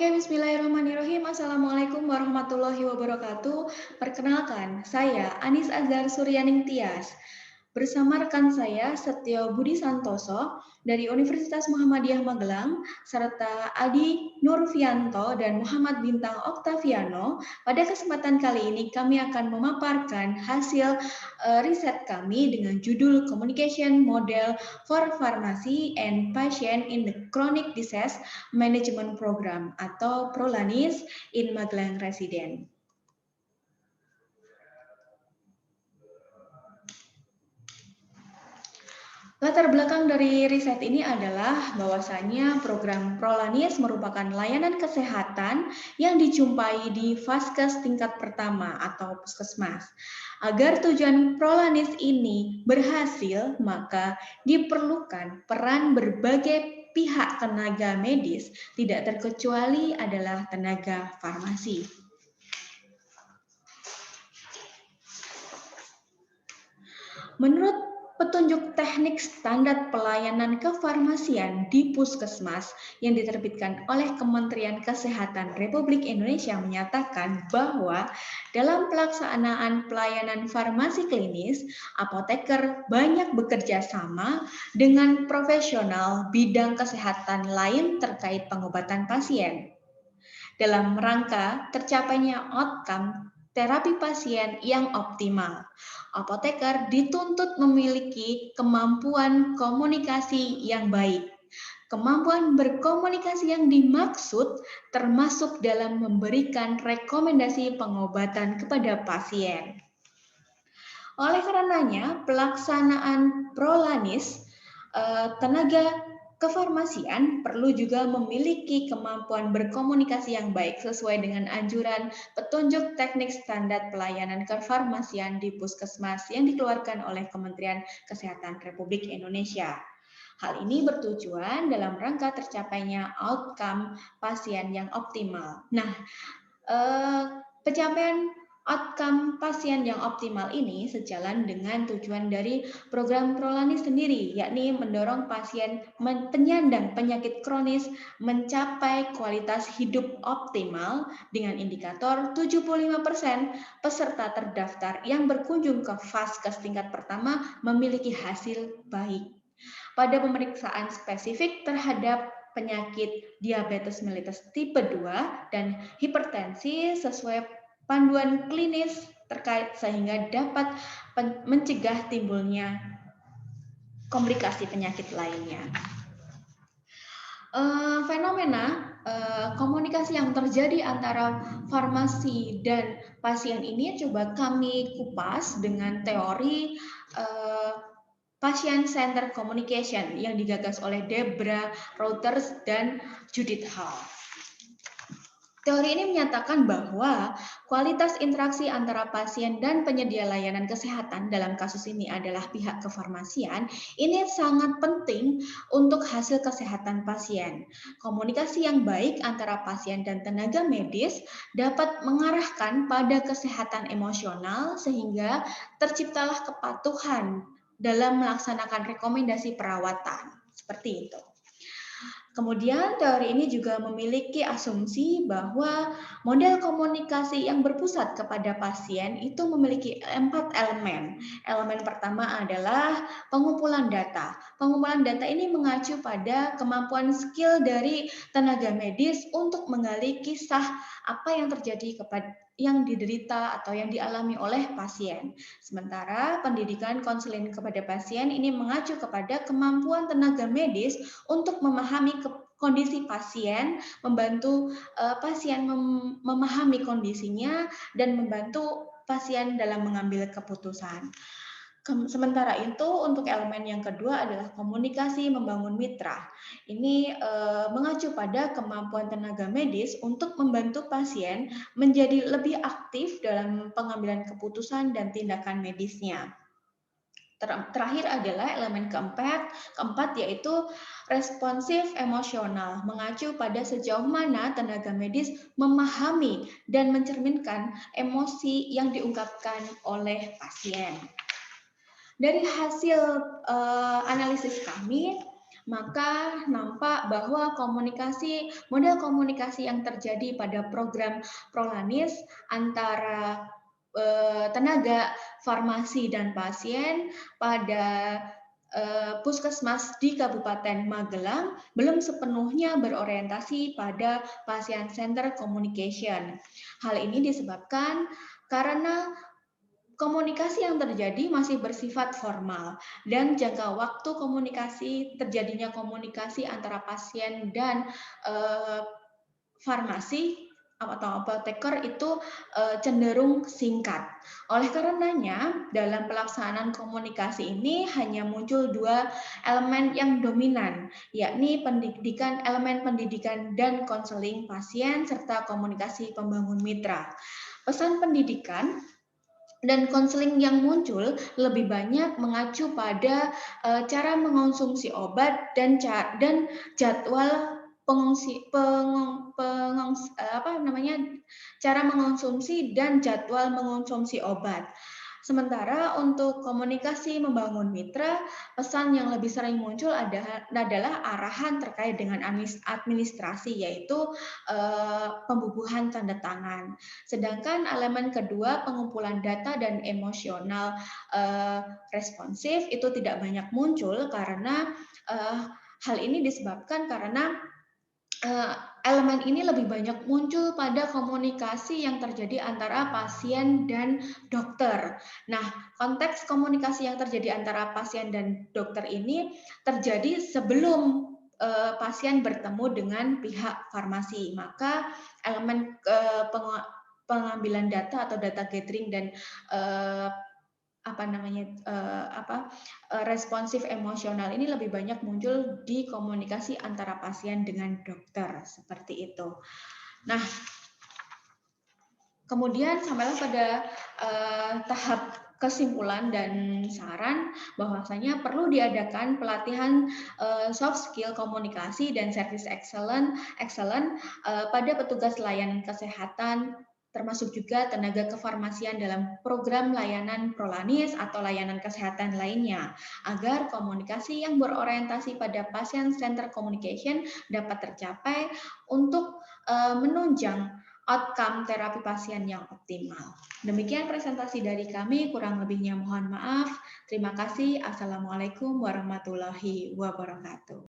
Oke, bismillahirrahmanirrahim. Assalamualaikum warahmatullahi wabarakatuh. Perkenalkan, saya Anis Azhar Suryaning Tias. Bersama rekan saya Setio Budi Santoso dari Universitas Muhammadiyah Magelang, serta Adi Nurfianto dan Muhammad Bintang Oktaviano. Pada kesempatan kali ini kami akan memaparkan hasil riset kami dengan judul Communication Model for Pharmacy and Patient in the Chronic Disease Management Program atau Prolanis in Magelang Resident. Latar belakang dari riset ini adalah bahwasanya program Prolanis merupakan layanan kesehatan yang dijumpai di vaskes tingkat pertama atau puskesmas. Agar tujuan Prolanis ini berhasil, maka diperlukan peran berbagai pihak tenaga medis, tidak terkecuali adalah tenaga farmasi. Menurut petunjuk teknik standar pelayanan kefarmasian di puskesmas yang diterbitkan oleh Kementerian Kesehatan Republik Indonesia menyatakan bahwa dalam pelaksanaan pelayanan farmasi klinis, apoteker banyak bekerja sama dengan profesional bidang kesehatan lain terkait pengobatan pasien. Dalam rangka tercapainya outcome terapi pasien yang optimal, apoteker dituntut memiliki kemampuan komunikasi yang baik. Kemampuan berkomunikasi yang dimaksud termasuk dalam memberikan rekomendasi pengobatan kepada pasien. Oleh karenanya, pelaksanaan Prolanis tenaga kefarmasian perlu juga memiliki kemampuan berkomunikasi yang baik sesuai dengan anjuran petunjuk teknik standar pelayanan kefarmasian di puskesmas yang dikeluarkan oleh Kementerian Kesehatan Republik Indonesia. Hal ini bertujuan dalam rangka tercapainya outcome pasien yang optimal. Nah, pencapaian outcome pasien yang optimal ini sejalan dengan tujuan dari program Prolanis sendiri, yakni mendorong pasien penyandang penyakit kronis mencapai kualitas hidup optimal dengan indikator 75% peserta terdaftar yang berkunjung ke vaskes tingkat pertama memiliki hasil baik. Pada pemeriksaan spesifik terhadap penyakit diabetes mellitus tipe 2 dan hipertensi sesuai panduan klinis terkait sehingga dapat mencegah timbulnya komplikasi penyakit lainnya. Fenomena komunikasi yang terjadi antara farmasi dan pasien ini coba kami kupas dengan teori Patient-Centered Communication yang digagas oleh Debra Reuters dan Judith Hall. Teori ini menyatakan bahwa kualitas interaksi antara pasien dan penyedia layanan kesehatan dalam kasus ini adalah pihak kefarmasian, ini sangat penting untuk hasil kesehatan pasien. Komunikasi yang baik antara pasien dan tenaga medis dapat mengarahkan pada kesehatan emosional sehingga terciptalah kepatuhan dalam melaksanakan rekomendasi perawatan. Seperti itu. Kemudian teori ini juga memiliki asumsi bahwa model komunikasi yang berpusat kepada pasien itu memiliki 4 elemen. Elemen pertama adalah pengumpulan data. Pengumpulan data ini mengacu pada kemampuan skill dari tenaga medis untuk menggali kisah apa yang terjadi kepada yang diderita atau yang dialami oleh pasien. Sementara pendidikan konseling kepada pasien ini mengacu kepada kemampuan tenaga medis untuk memahami kondisi pasien, membantu pasien memahami kondisinya dan membantu pasien dalam mengambil keputusan. Sementara itu, untuk elemen yang kedua adalah komunikasi membangun mitra. Ini mengacu pada kemampuan tenaga medis untuk membantu pasien menjadi lebih aktif dalam pengambilan keputusan dan tindakan medisnya. Terakhir adalah elemen keempat yaitu responsif emosional, mengacu pada sejauh mana tenaga medis memahami dan mencerminkan emosi yang diungkapkan oleh pasien. Dari hasil analisis kami, Maka nampak bahwa model komunikasi yang terjadi pada program Prolanis antara tenaga farmasi dan pasien pada puskesmas di Kabupaten Magelang belum sepenuhnya berorientasi pada pasien center communication. Hal ini disebabkan karena komunikasi yang terjadi masih bersifat formal dan jangka waktu terjadinya komunikasi antara pasien dan farmasi atau apoteker itu cenderung singkat. Oleh karenanya, dalam pelaksanaan komunikasi ini hanya muncul dua elemen yang dominan, yakni elemen pendidikan dan konseling pasien serta komunikasi pembangun mitra. Pesan pendidikan dan konseling yang muncul lebih banyak mengacu pada cara mengonsumsi obat dan jadwal cara mengonsumsi dan jadwal mengonsumsi obat. Sementara untuk komunikasi membangun mitra, pesan yang lebih sering muncul adalah arahan terkait dengan administrasi, yaitu pembubuhan tanda tangan. Sedangkan elemen kedua, pengumpulan data dan emosional responsif, itu tidak banyak muncul karena hal ini disebabkan karena elemen ini lebih banyak muncul pada komunikasi yang terjadi antara pasien dan dokter. Nah, konteks komunikasi yang terjadi antara pasien dan dokter ini terjadi sebelum pasien bertemu dengan pihak farmasi. Maka elemen pengambilan data atau data gathering dan responsif emosional ini lebih banyak muncul di komunikasi antara pasien dengan dokter, seperti itu. Nah, kemudian sampailah pada tahap kesimpulan dan saran bahwasanya perlu diadakan pelatihan soft skill komunikasi dan service excellent pada petugas layanan kesehatan, termasuk juga tenaga kefarmasian dalam program layanan Prolanis atau layanan kesehatan lainnya, agar komunikasi yang berorientasi pada patient center communication dapat tercapai untuk menunjang outcome terapi pasien yang optimal. Demikian presentasi dari kami, kurang lebihnya mohon maaf. Terima kasih. Assalamualaikum warahmatullahi wabarakatuh.